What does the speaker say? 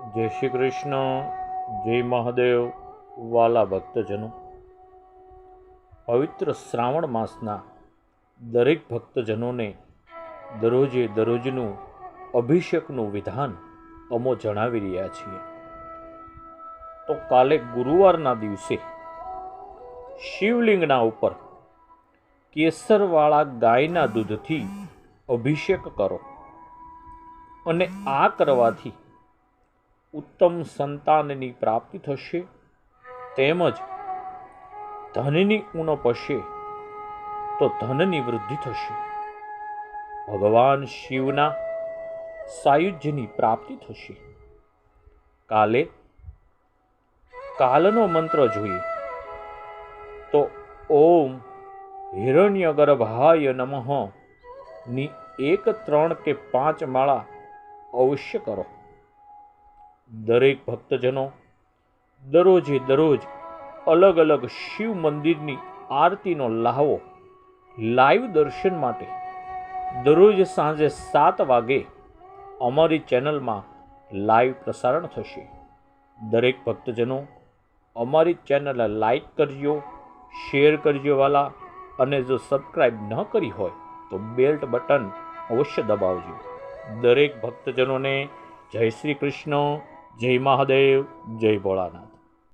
જય શ્રી કૃષ્ણ, જય મહાદેવ. વાલા ભક્તજનો, પવિત્ર શ્રાવણ માસના દરેક ભક્તજનોને દરરોજનું અભિષેકનું વિધાન અમો જણાવી રહ્યા છીએ. તો કાલે ગુરુવારના દિવસે શિવલિંગના ઉપર કેસરવાળા ગાયના દૂધથી અભિષેક કરો અને આ કરવાથી ઉત્તમ સંતાનની પ્રાપ્તિ થશે, તેમજ ધનની ઉણપ હશે તો ધનની વૃદ્ધિ થશે, ભગવાન શિવના સાયુજ્યની પ્રાપ્તિ થશે. કાલનો મંત્ર જોઈએ તો ઓમ હિરણ્યગર્ભાય નમઃ ની 1, 3 કે 5 માળા અવશ્ય કરો. દરેક ભક્તજનો દરરોજ અલગ અલગ શિવ મંદિરની આરતીનો લાહવો લાઈવ દર્શન માટે દરરોજ સાંજે 7 વાગે અમારી ચેનલમાં લાઈવ પ્રસારણ થશે. દરેક ભક્તજનો અમારી ચેનલને લાઈક કરજો, શેર કરજો વાલા, અને જો સબસ્ક્રાઈબ ન કરી હોય તો બેલ્ટ બટન અવશ્ય દબાવજો. દરેક ભક્તજનોને જય શ્રી કૃષ્ણ, જય મહાદેવ, જય ભોળાનાથ.